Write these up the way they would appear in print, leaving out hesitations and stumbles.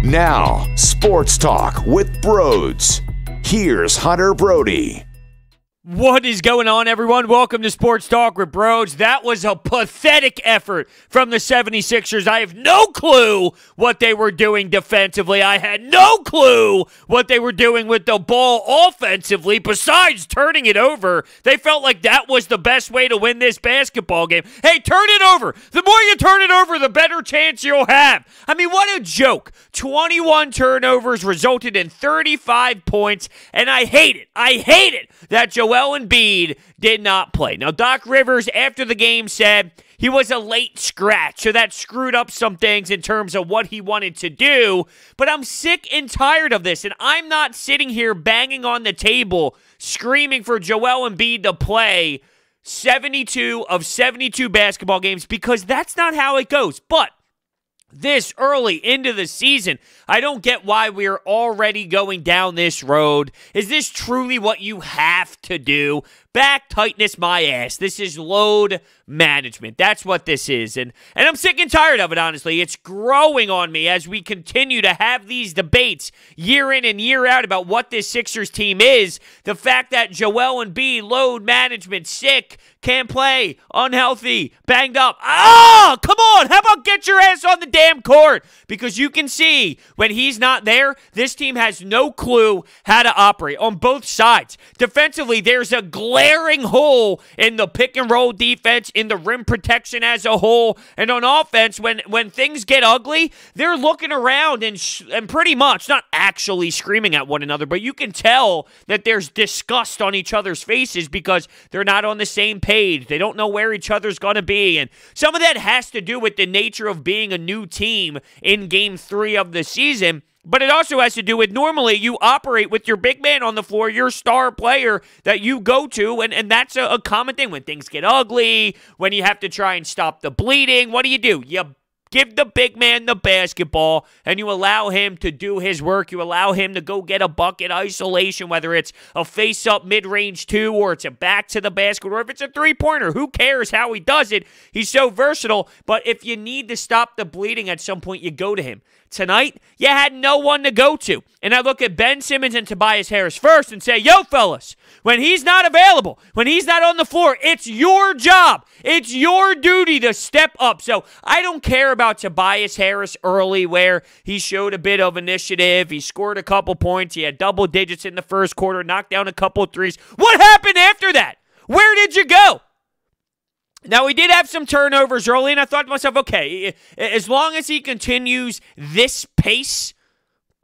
Now, Sports Talk with Brodes. Here's Hunter Brody. What is going on, everyone? Welcome to Sports Talk with Brodes. That was a pathetic effort from the 76ers. I have no clue what they were doing defensively. I had no clue what they were doing with the ball offensively besides turning it over. They felt like that was the best way to win this basketball game. Hey, turn it over. The more you turn it over, the better chance you'll have. I mean, what a joke. 21 turnovers resulted in 35 points, and I hate it that Joel Embiid did not play. Now, Doc Rivers, after the game, said he was a late scratch, so that screwed up some things in terms of what he wanted to do, but I'm sick and tired of this, and I'm not sitting here banging on the table screaming for Joel Embiid to play 72 of 72 basketball games because that's not how it goes. But this early into the season, I don't get why we're already going down this road. Is this truly what you have to do? Back tightness my ass. This is load management. That's what this is. And I'm sick and tired of it, honestly. It's growing on me as we continue to have these debates year in and year out about what this Sixers team is. The fact that Joel Embiid, load management, sick, can't play, unhealthy, banged up. Ah, come on. How about get your ass on the damn court? Because you can see when he's not there, this team has no clue how to operate on both sides. Defensively, there's a glaring hole in the pick and roll defense, in the rim protection as a whole, and on offense, when things get ugly, they're looking around and pretty much, not actually screaming at one another, but you can tell that there's disgust on each other's faces because they're not on the same page. They don't know where each other's going to be, and some of that has to do with the nature of being a new team in Game 3 of the season. But it also has to do with normally you operate with your big man on the floor, your star player that you go to, and that's a common thing. When things get ugly, when you have to try and stop the bleeding, what do? You give the big man the basketball, and you allow him to do his work. You allow him to go get a bucket, isolation, whether it's a face-up mid-range two or it's a back to the basket or if it's a three-pointer. Who cares how he does it? He's so versatile. But if you need to stop the bleeding at some point, you go to him. Tonight, you had no one to go to. And I look at Ben Simmons and Tobias Harris first and say, yo, fellas, when he's not available, when he's not on the floor, it's your job. It's your duty to step up. So I don't care about Tobias Harris early where he showed a bit of initiative. He scored a couple points. He had double digits in the first quarter, knocked down a couple threes. What happened after that? Where did you go? Now, he did have some turnovers early, and I thought to myself, okay, as long as he continues this pace,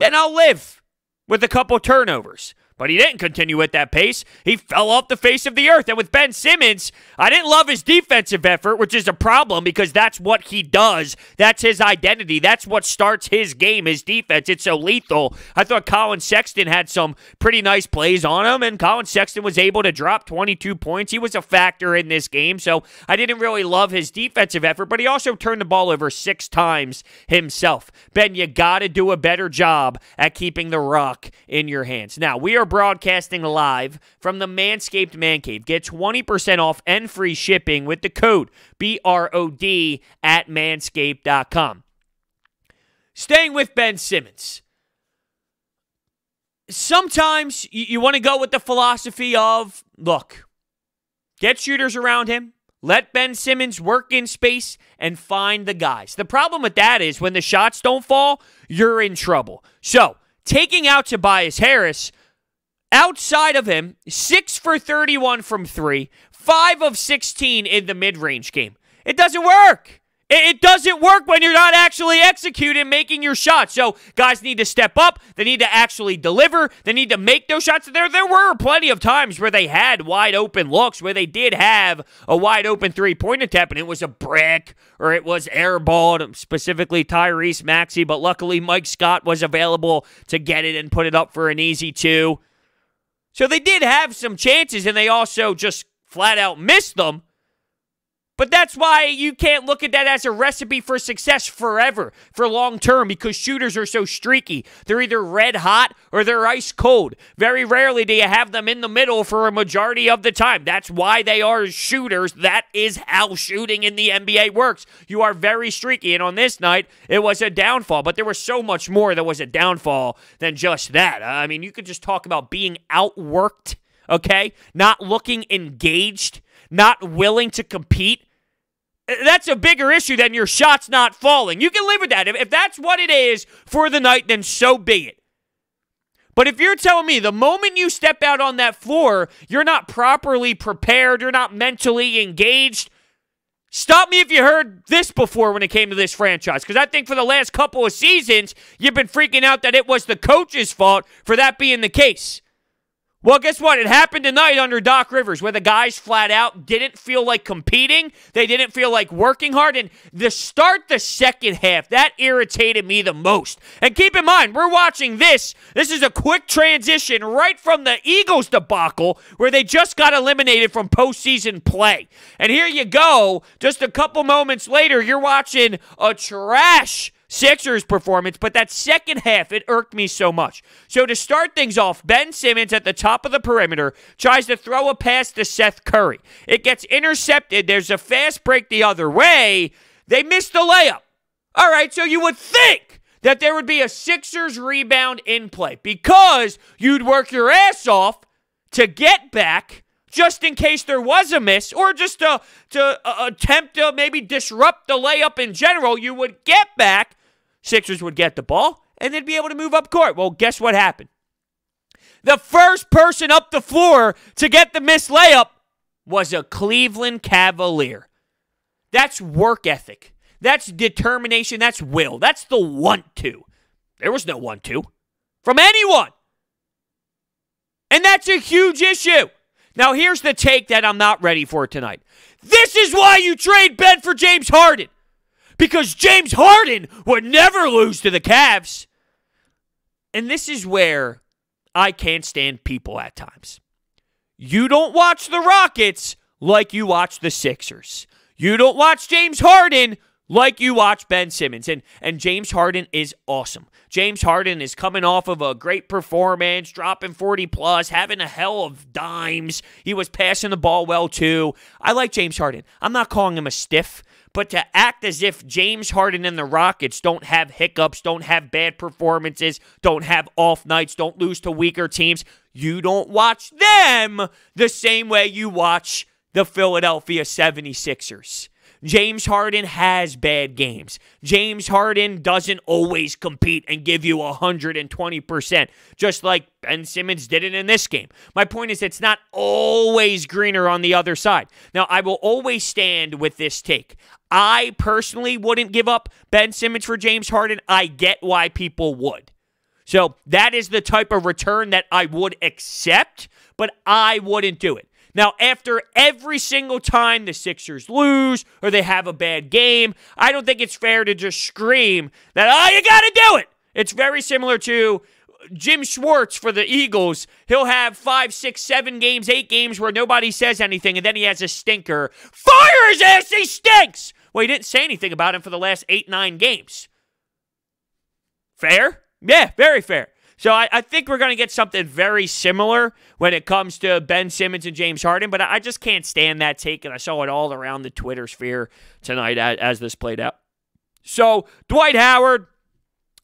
then I'll live with a couple turnovers. But he didn't continue at that pace. He fell off the face of the earth. And with Ben Simmons, I didn't love his defensive effort, which is a problem because that's what he does. That's his identity. That's what starts his game, his defense. It's so lethal. I thought Colin Sexton had some pretty nice plays on him, and Colin Sexton was able to drop 22 points. He was a factor in this game, so I didn't really love his defensive effort, but he also turned the ball over 6 times himself. Ben, you got to do a better job at keeping the rock in your hands. Now, we are broadcasting live from the Manscaped Man Cave. Get 20% off and free shipping with the code BROD at manscaped.com. Staying with Ben Simmons. Sometimes you want to go with the philosophy of, look, get shooters around him, let Ben Simmons work in space, and find the guys. The problem with that is when the shots don't fall, you're in trouble. So, taking out Tobias Harris, outside of him, 6 for 31 from 3, 5 of 16 in the mid-range game. It doesn't work. It doesn't work when you're not actually executing, making your shots. So guys need to step up. They need to actually deliver. They need to make those shots. There were plenty of times where they had wide open looks, where they did have a wide open three-point attempt, and it was a brick or it was airballed, specifically Tyrese Maxey. But luckily Mike Scott was available to get it and put it up for an easy 2. So they did have some chances, and they also just flat out missed them. But that's why you can't look at that as a recipe for success forever, for long term, because shooters are so streaky. They're either red hot or they're ice cold. Very rarely do you have them in the middle for a majority of the time. That's why they are shooters. That is how shooting in the NBA works. You are very streaky, and on this night, it was a downfall. But there was so much more that was a downfall than just that. I mean, you could just talk about being outworked, okay? Not looking engaged, not willing to compete. That's a bigger issue than your shots not falling. You can live with that. If that's what it is for the night, then so be it. But if you're telling me the moment you step out on that floor, you're not properly prepared, you're not mentally engaged, stop me if you heard this before when it came to this franchise. Because I think for the last couple of seasons, you've been freaking out that it was the coach's fault for that being the case. Well, guess what? It happened tonight under Doc Rivers, where the guys flat out didn't feel like competing. They didn't feel like working hard. And the second half, that irritated me the most. And keep in mind, we're watching this. This is a quick transition right from the Eagles debacle, where they just got eliminated from postseason play. And here you go. Just a couple moments later, you're watching a trash Sixers performance, but that second half, it irked me so much. So to start things off, Ben Simmons at the top of the perimeter tries to throw a pass to Seth Curry. It gets intercepted. There's a fast break the other way. They missed the layup. All right, so you would think that there would be a Sixers rebound in play because you'd work your ass off to get back just in case there was a miss, or just to attempt to maybe disrupt the layup in general. You would get back, Sixers would get the ball, and they'd be able to move up court. Well, guess what happened? The first person up the floor to get the missed layup was a Cleveland Cavalier. That's work ethic. That's determination. That's will. That's the want-to. There was no want-to from anyone. And that's a huge issue. Now, here's the take that I'm not ready for tonight. This is why you trade Ben for James Harden. Because James Harden would never lose to the Cavs. And this is where I can't stand people at times. You don't watch the Rockets like you watch the Sixers. You don't watch James Harden like you watch Ben Simmons. And James Harden is awesome. James Harden is coming off of a great performance, dropping 40+, having a hell of dimes. He was passing the ball well, too. I like James Harden. I'm not calling him a stiff, but to act as if James Harden and the Rockets don't have hiccups, don't have bad performances, don't have off nights, don't lose to weaker teams, you don't watch them the same way you watch the Philadelphia 76ers. James Harden has bad games. James Harden doesn't always compete and give you 120%, just like Ben Simmons did it in this game. My point is, it's not always greener on the other side. Now, I will always stand with this take. I personally wouldn't give up Ben Simmons for James Harden. I get why people would. So that is the type of return that I would accept, but I wouldn't do it. Now, after every single time the Sixers lose or they have a bad game, I don't think it's fair to just scream that, oh, you got to do it. It's very similar to Jim Schwartz for the Eagles. He'll have 5, 6, 7 games, 8 games where nobody says anything, and then he has a stinker. Fire his ass, he stinks! Well, he didn't say anything about him for the last 8, 9 games. Fair? Yeah, very fair. So I think we're going to get something very similar when it comes to Ben Simmons and James Harden, but I just can't stand that take, and I saw it all around the Twitter sphere tonight as this played out. So Dwight Howard,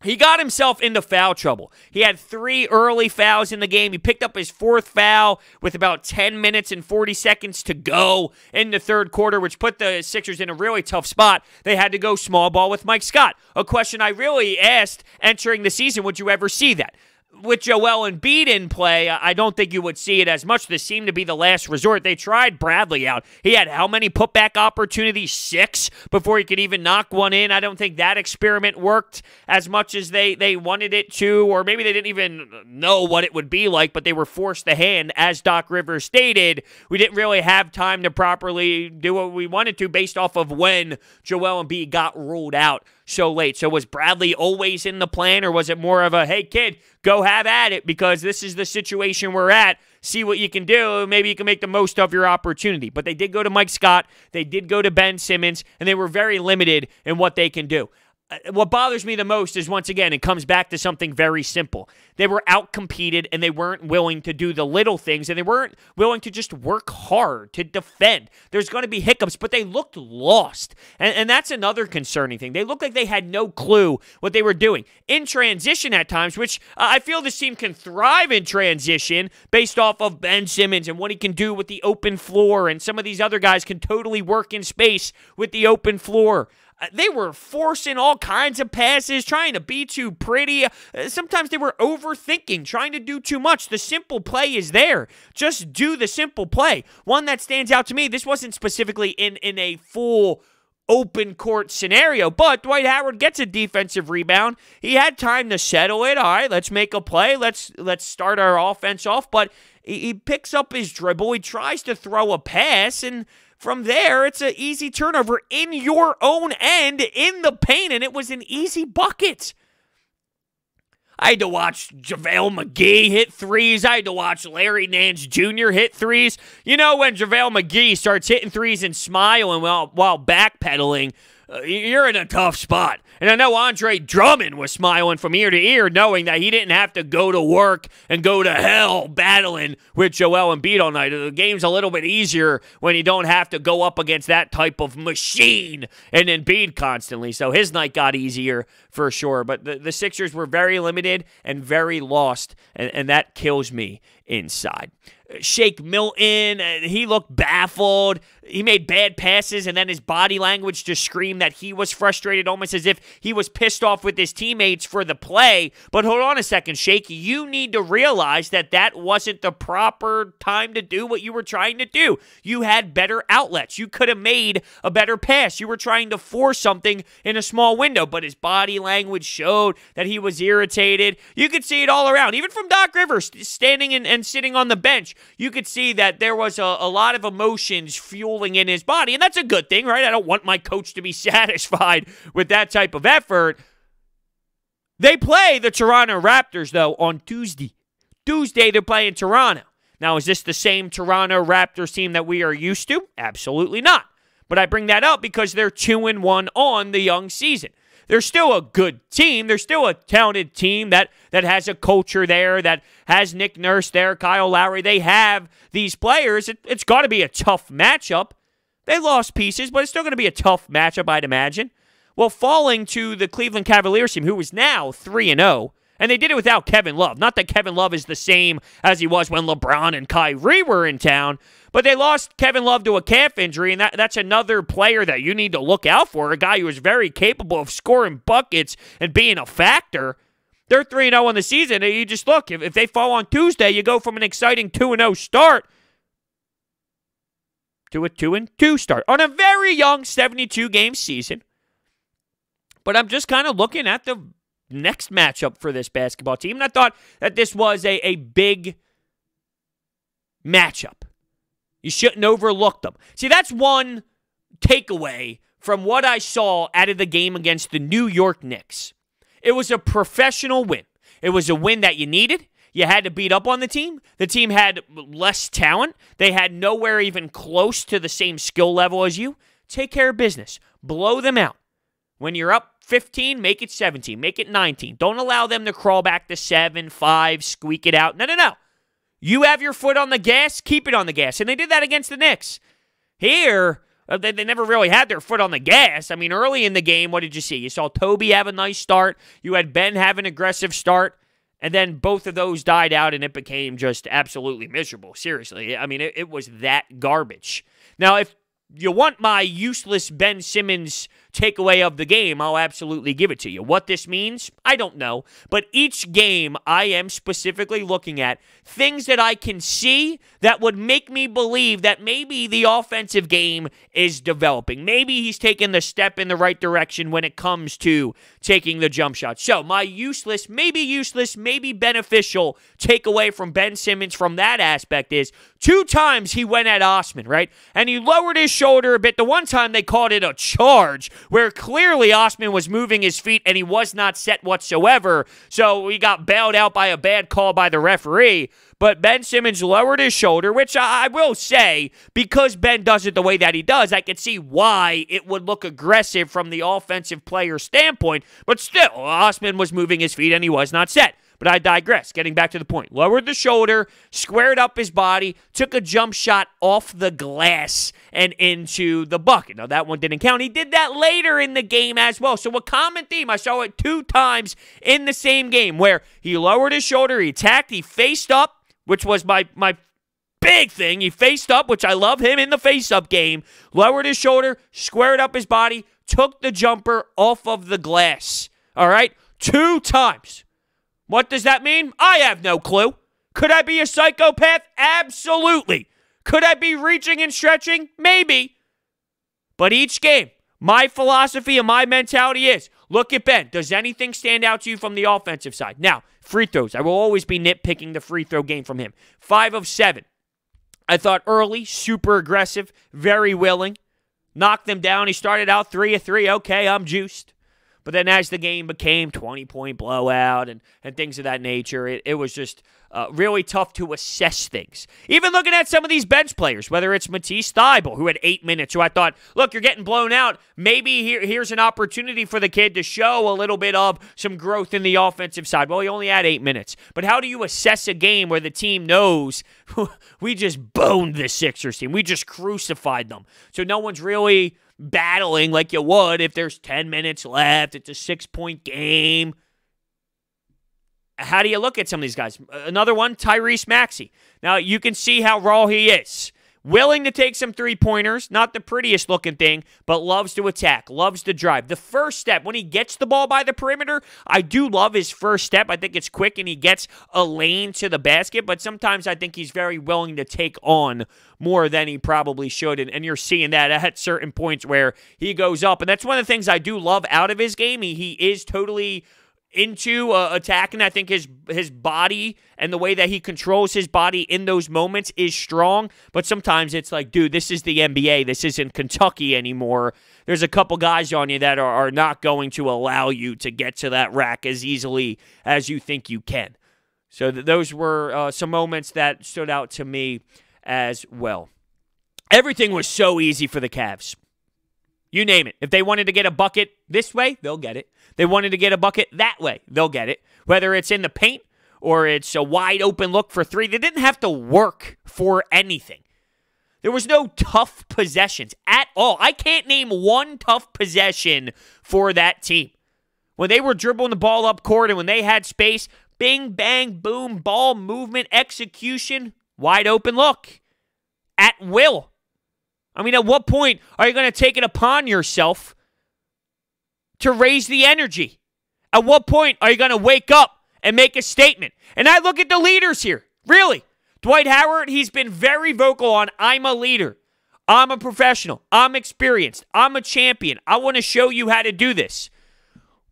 he got himself into foul trouble. He had 3 early fouls in the game. He picked up his 4th foul with about 10 minutes and 40 seconds to go in the third quarter, which put the Sixers in a really tough spot. They had to go small ball with Mike Scott. A question I really asked entering the season, would you ever see that? With Joel Embiid in play, I don't think you would see it as much. This seemed to be the last resort. They tried Bradley out. He had how many putback opportunities? 6 before he could even knock one in. I don't think that experiment worked as much as they wanted it to, or maybe they didn't even know what it would be like, but they were forced to hand. As Doc Rivers stated, we didn't really have time to properly do what we wanted to based off of when Joel Embiid got ruled out so late. So was Bradley always in the plan, or was it more of a, hey, kid, go have at it because this is the situation we're at? see what you can do. Maybe you can make the most of your opportunity. But they did go to Mike Scott. They did go to Ben Simmons, and they were very limited in what they can do. What bothers me the most is, once again, it comes back to something very simple. They were outcompeted, and they weren't willing to do the little things, and they weren't willing to just work hard to defend. There's going to be hiccups, but they looked lost, and that's another concerning thing. They looked like they had no clue what they were doing. In transition at times, which I feel this team can thrive in transition based off of Ben Simmons and what he can do with the open floor, and some of these other guys can totally work in space with the open floor. They were forcing all kinds of passes, trying to be too pretty. Sometimes they were overthinking, trying to do too much. The simple play is there. Just do the simple play. One that stands out to me, this wasn't specifically in a full open court scenario, but Dwight Howard gets a defensive rebound. He had time to settle it. All right, let's make a play. Let's start our offense off. But he picks up his dribble. He tries to throw a pass, and from there, it's an easy turnover in your own end, in the paint, and it was an easy bucket. I had to watch JaVale McGee hit threes. I had to watch Larry Nance Jr. hit threes. You know, when JaVale McGee starts hitting threes and smiling while backpedaling, you're in a tough spot. And I know Andre Drummond was smiling from ear to ear, knowing that he didn't have to go to work and go to hell battling with Joel Embiid all night. The game's a little bit easier when you don't have to go up against that type of machine and Embiid constantly. So his night got easier for sure. But the Sixers were very limited and very lost, and that kills me inside. Shake Milton, he looked baffled. He made bad passes, and then his body language just screamed that he was frustrated, almost as if he was pissed off with his teammates for the play. But hold on a second, Shake. You need to realize that that wasn't the proper time to do what you were trying to do. You had better outlets. You could have made a better pass. You were trying to force something in a small window, but his body language showed that he was irritated. You could see it all around. Even from Doc Rivers standing and sitting on the bench, you could see that there was a lot of emotions fueling in his body, and that's a good thing, right? I don't want my coach to be satisfied with that type of effort. They play the Toronto Raptors, though, on Tuesday. Tuesday, they're playing Toronto. Now, is this the same Toronto Raptors team that we are used to? Absolutely not. But I bring that up because they're 2-1 on the young season. They're still a good team. They're still a talented team that has a culture there, that has Nick Nurse there, Kyle Lowry. They have these players. It's got to be a tough matchup. They lost pieces, but it's still going to be a tough matchup, I'd imagine. Well, falling to the Cleveland Cavaliers team, who is now 3-0, and they did it without Kevin Love. Not that Kevin Love is the same as he was when LeBron and Kyrie were in town, but they lost Kevin Love to a calf injury, and that's another player that you need to look out for, a guy who is very capable of scoring buckets and being a factor. They're 3-0 on the season, and you just look, if they fall on Tuesday, you go from an exciting 2-0 start to a 2-2 start on a very young 72-game season. But I'm just kind of looking at the next matchup for this basketball team, and I thought that this was a big matchup. You shouldn't overlook them. See, that's one takeaway from what I saw out of the game against the New York Knicks. It was a professional win. It was a win that you needed. You had to beat up on the team. The team had less talent. They had nowhere even close to the same skill level as you. Take care of business. Blow them out. When you're up 15, make it 17. Make it 19. Don't allow them to crawl back to 7, 5, squeak it out. No. You have your foot on the gas, keep it on the gas. And they did that against the Knicks. Here, they never really had their foot on the gas. I mean, early in the game, what did you see? You saw Toby have a nice start. You had Ben have an aggressive start. And then both of those died out, and it became just absolutely miserable. Seriously. I mean, it was that garbage. Now, if you want my useless Ben Simmons takeaway of the game, I'll absolutely give it to you. What this means, I don't know. But each game, I am specifically looking at things that I can see that would make me believe that maybe the offensive game is developing. Maybe he's taking the step in the right direction when it comes to taking the jump shot. So my useless, maybe beneficial takeaway from Ben Simmons from that aspect is 2 times he went at Osman, right? And he lowered his shoulder a bit. The one time they called it a charge, where clearly Osman was moving his feet and he was not set whatsoever, so he got bailed out by a bad call by the referee. But Ben Simmons lowered his shoulder, which I will say, because Ben does it the way that he does, I could see why it would look aggressive from the offensive player standpoint. But still, Osman was moving his feet and he was not set. But I digress. Getting back to the point. Lowered the shoulder, squared up his body, took a jump shot off the glass and into the bucket. Now, that one didn't count. He did that later in the game as well. So a common theme, I saw it 2 times in the same game where he lowered his shoulder, he attacked, he faced up, which was my big thing. He faced up, which I love him in the face-up game, lowered his shoulder, squared up his body, took the jumper off of the glass. All right? 2 times. What does that mean? I have no clue. Could I be a psychopath? Absolutely. Could I be reaching and stretching? Maybe. But each game, my philosophy and my mentality is, look at Ben. Does anything stand out to you from the offensive side? Now, free throws. I will always be nitpicking the free throw game from him. 5 of 7. I thought early, super aggressive, very willing. Knocked them down. He started out 3 of 3. Okay, I'm juiced. But then as the game became 20-point blowout and things of that nature, it was just really tough to assess things. Even looking at some of these bench players, whether it's Matisse Thybulle, who had 8 minutes, who I thought, look, you're getting blown out. Maybe here's an opportunity for the kid to show a little bit of some growth in the offensive side. Well, he only had 8 minutes. But how do you assess a game where the team knows we just boned the Sixers team? We just crucified them. So no one's really battling like you would if there's 10 minutes left. It's a 6-point game. How do you look at some of these guys? Another one, Tyrese Maxey. Now, you can see how raw he is. Willing to take some three-pointers, not the prettiest looking thing, but loves to attack, loves to drive. The first step, when he gets the ball by the perimeter, I do love his first step. I think it's quick and he gets a lane to the basket, but sometimes I think he's very willing to take on more than he probably should, and you're seeing that at certain points where he goes up. And that's one of the things I do love out of his game. He is totally into attacking. I think his body and the way that he controls his body in those moments is strong, but sometimes it's like, dude, this is the NBA. This isn't Kentucky anymore. There's a couple guys on you that are not going to allow you to get to that rack as easily as you think you can. So those were some moments that stood out to me as well. Everything was so easy for the Cavs. You name it. If they wanted to get a bucket this way, they'll get it. They wanted to get a bucket that way, they'll get it. Whether it's in the paint or it's a wide open look for 3, they didn't have to work for anything. There was no tough possessions at all. I can't name one tough possession for that team. When they were dribbling the ball up court and when they had space, bing, bang, boom, ball movement, execution, wide open look. At will. I mean, at what point are you going to take it upon yourself to raise the energy? At what point are you going to wake up and make a statement? And I look at the leaders here. Really. Dwight Howard, he's been very vocal on, I'm a leader. I'm a professional. I'm experienced. I'm a champion. I want to show you how to do this.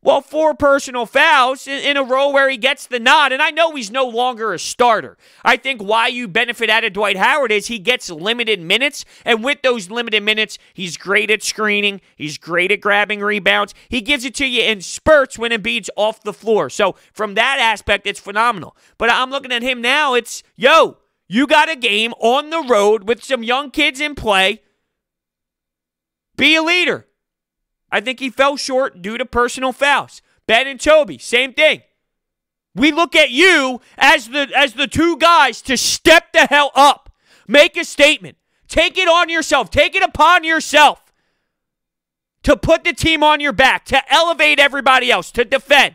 Well, 4 personal fouls in a role where he gets the nod, and I know he's no longer a starter. I think why you benefit out of Dwight Howard is he gets limited minutes, and with those limited minutes, he's great at screening, he's great at grabbing rebounds, he gives it to you in spurts when Embiid's off the floor. So from that aspect, it's phenomenal. But I'm looking at him now, it's, yo, you got a game on the road with some young kids in play. Be a leader. I think he fell short due to personal fouls. Ben and Toby, same thing. We look at you as the 2 guys to step the hell up. Make a statement. Take it on yourself. Take it upon yourself to put the team on your back, to elevate everybody else, to defend.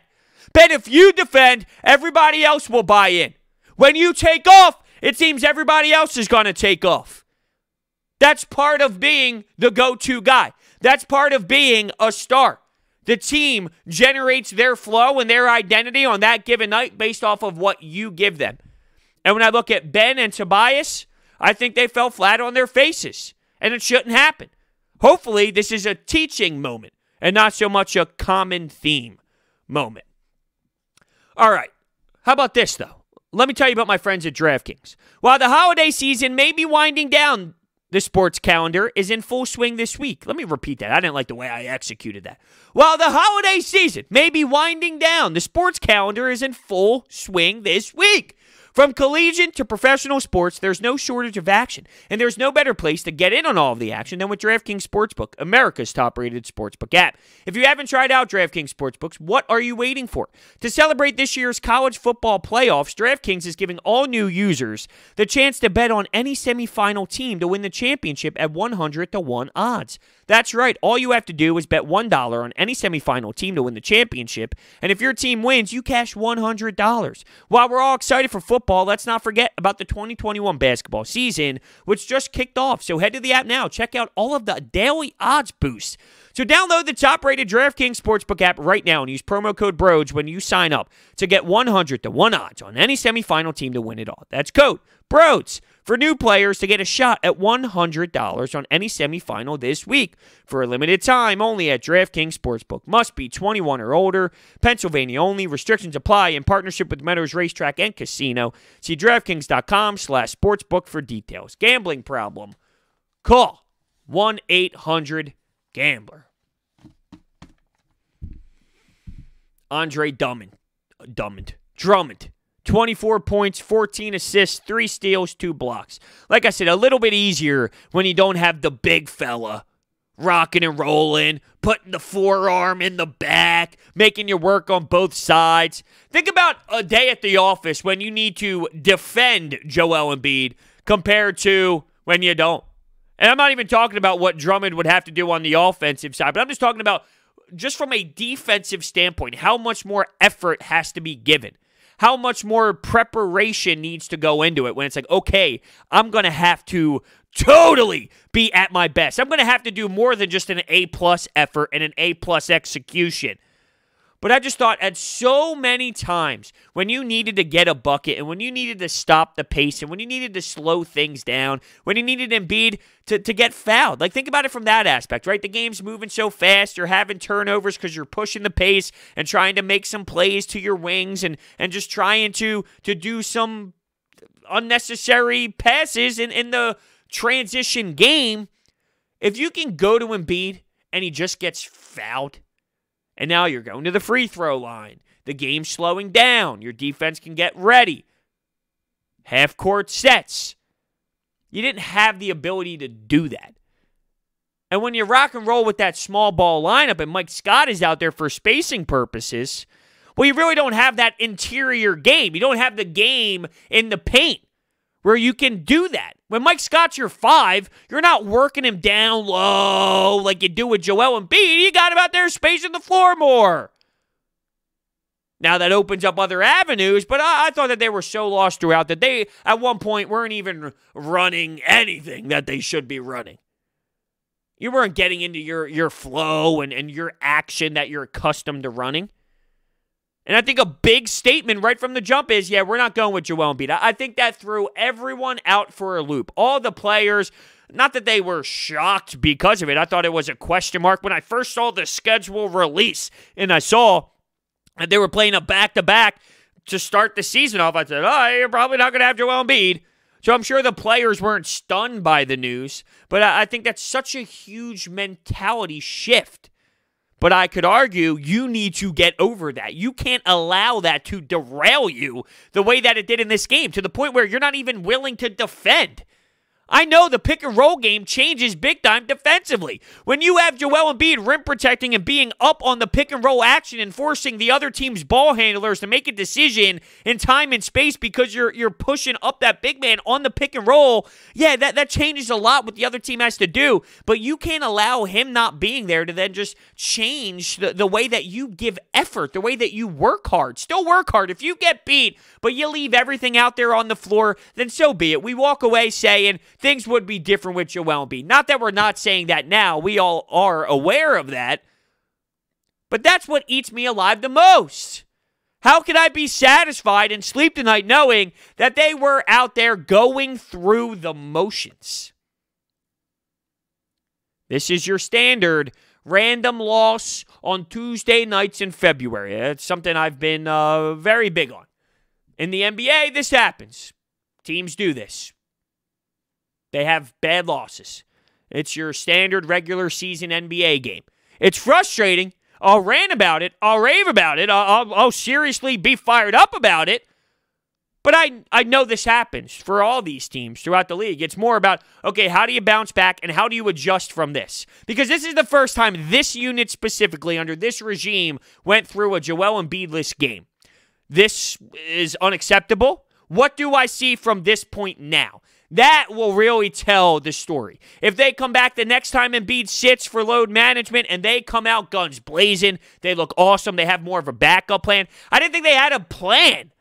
Ben, if you defend, everybody else will buy in. When you take off, it seems everybody else is going to take off. That's part of being the go-to guy. That's part of being a star. The team generates their flow and their identity on that given night based off of what you give them. And when I look at Ben and Tobias, I think they fell flat on their faces, and it shouldn't happen. Hopefully, this is a teaching moment and not so much a common theme moment. All right. How about this, though? Let me tell you about my friends at DraftKings. While the holiday season may be winding down, the sports calendar is in full swing this week. Let me repeat that. I didn't like the way I executed that. While the holiday season may be winding down, the sports calendar is in full swing this week. From collegiate to professional sports, there's no shortage of action, and there's no better place to get in on all of the action than with DraftKings Sportsbook, America's top-rated sportsbook app. If you haven't tried out DraftKings Sportsbooks, what are you waiting for? To celebrate this year's college football playoffs, DraftKings is giving all new users the chance to bet on any semifinal team to win the championship at 100-1 odds. That's right. All you have to do is bet $1 on any semifinal team to win the championship, and if your team wins, you cash $100. While we're all excited for football, let's not forget about the 2021 basketball season, which just kicked off. So head to the app now. Check out all of the daily odds boosts. So download the top-rated DraftKings Sportsbook app right now and use promo code Brodes when you sign up to get 100-1 odds on any semifinal team to win it all. That's code Brodes for new players to get a shot at $100 on any semifinal this week. For a limited time, only at DraftKings Sportsbook. Must be 21 or older. Pennsylvania only. Restrictions apply in partnership with Meadows Racetrack and Casino. See DraftKings.com/sportsbook for details. Gambling problem? Call 1-800-GAMBLER. Andre Drummond. 24 points, 14 assists, 3 steals, 2 blocks. Like I said, a little bit easier when you don't have the big fella rocking and rolling, putting the forearm in the back, making you work on both sides. Think about a day at the office when you need to defend Joel Embiid compared to when you don't. And I'm not even talking about what Drummond would have to do on the offensive side, but I'm just talking about just from a defensive standpoint, how much more effort has to be given. How much more preparation needs to go into it when it's like, okay, I'm going to have to totally be at my best. I'm going to have to do more than just an A-plus effort and an A-plus execution. But I just thought at so many times when you needed to get a bucket and when you needed to stop the pace and when you needed to slow things down, when you needed Embiid to get fouled. Like, think about it from that aspect, right? The game's moving so fast. You're having turnovers because you're pushing the pace and trying to make some plays to your wings and just trying to do some unnecessary passes in the transition game. If you can go to Embiid and he just gets fouled, and now you're going to the free throw line. The game's slowing down. Your defense can get ready. Half-court sets. You didn't have the ability to do that. And when you rock and roll with that small ball lineup and Mike Scott is out there for spacing purposes, well, you really don't have that interior game. You don't have the game in the paint where you can do that. When Mike Scott's your 5, you're not working him down low like you do with Joel Embiid. You got him out there spacing the floor more. Now that opens up other avenues, but I thought that they were so lost throughout that they, at one point, weren't even running anything that they should be running. You weren't getting into your flow and your action that you're accustomed to running. And I think a big statement right from the jump is, yeah, we're not going with Joel Embiid. I think that threw everyone out for a loop. All the players, not that they were shocked because of it. I thought it was a question mark when I first saw the schedule release and I saw that they were playing a back-to-back to start the season off. I said, oh, you're probably not going to have Joel Embiid. So I'm sure the players weren't stunned by the news, but I think that's such a huge mentality shift. But I could argue you need to get over that. You can't allow that to derail you the way that it did in this game, to the point where you're not even willing to defend. I know the pick-and-roll game changes big time defensively. When you have Joel Embiid rim protecting and being up on the pick-and-roll action and forcing the other team's ball handlers to make a decision in time and space because you're pushing up that big man on the pick-and-roll, yeah, that changes a lot what the other team has to do. But you can't allow him not being there to then just change the way that you give effort, the way that you work hard. Still work hard. If you get beat, but you leave everything out there on the floor, then so be it. We walk away saying things would be different with Joel Embiid. Not that we're not saying that now. We all are aware of that. But that's what eats me alive the most. How can I be satisfied and sleep tonight knowing that they were out there going through the motions? This is your standard random loss on Tuesday nights in February. It's something I've been very big on. In the NBA, this happens. Teams do this. They have bad losses. It's your standard regular season NBA game. It's frustrating. I'll rant about it. I'll rave about it. I'll seriously be fired up about it. But I know this happens for all these teams throughout the league. It's more about, okay, how do you bounce back and how do you adjust from this? Because this is the first time this unit specifically under this regime went through a Joel Embiid-less game. This is unacceptable. What do I see from this point now? That will really tell the story. If they come back the next time Embiid sits for load management and they come out guns blazing, they look awesome, they have more of a backup plan. I didn't think they had a plan.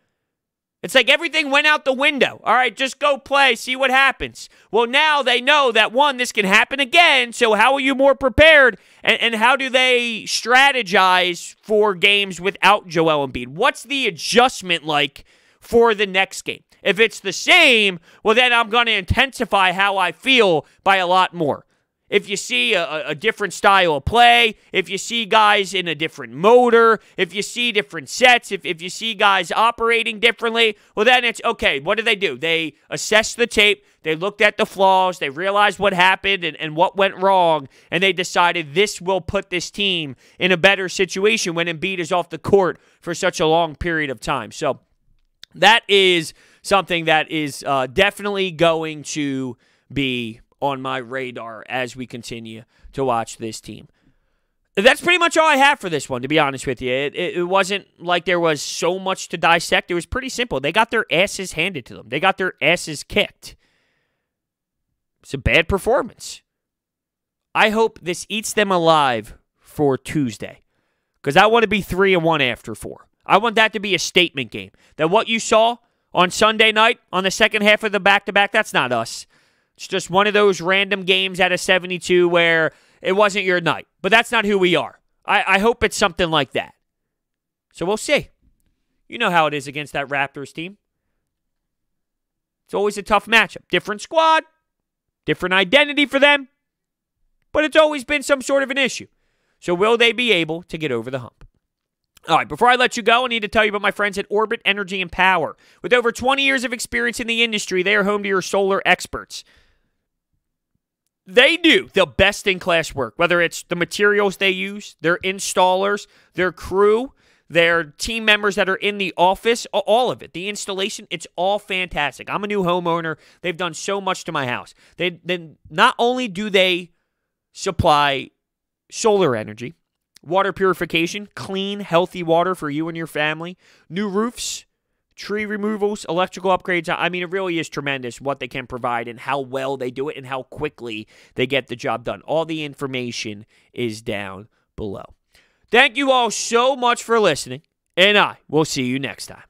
It's like everything went out the window. All right, just go play, see what happens. Well, now they know that, one, this can happen again, so how are you more prepared? And how do they strategize for games without Joel Embiid? What's the adjustment like for the next game? If it's the same, well, then I'm going to intensify how I feel by a lot more. If you see a different style of play, if you see guys in a different motor, if you see different sets, if you see guys operating differently, well, then it's, okay, what do? They assessed the tape, they looked at the flaws, they realized what happened and what went wrong, and they decided this will put this team in a better situation when Embiid is off the court for such a long period of time. So that is something that is definitely going to be on my radar as we continue to watch this team. That's pretty much all I have for this one, to be honest with you. It wasn't like there was so much to dissect. It was pretty simple. They got their asses handed to them. They got their asses kicked. It's a bad performance. I hope this eats them alive for Tuesday, because I want to be 3-1 after 4. I want that to be a statement game. That what you saw on Sunday night on the second half of the back-to-back, that's not us. It's just one of those random games out of 72 where it wasn't your night. But that's not who we are. I hope it's something like that. So we'll see. You know how it is against that Raptors team. It's always a tough matchup. Different squad, different identity for them, but it's always been some sort of an issue. So will they be able to get over the hump? All right, before I let you go, I need to tell you about my friends at Orbit Energy and Power. With over 20 years of experience in the industry, they are home to your solar experts. They do the best-in-class work, whether it's the materials they use, their installers, their crew, their team members that are in the office, all of it. The installation, it's all fantastic. I'm a new homeowner. They've done so much to my house. They not only do they supply solar energy, water purification, clean, healthy water for you and your family, new roofs, tree removals, electrical upgrades. I mean, it really is tremendous what they can provide and how well they do it and how quickly they get the job done. All the information is down below. Thank you all so much for listening, and I will see you next time.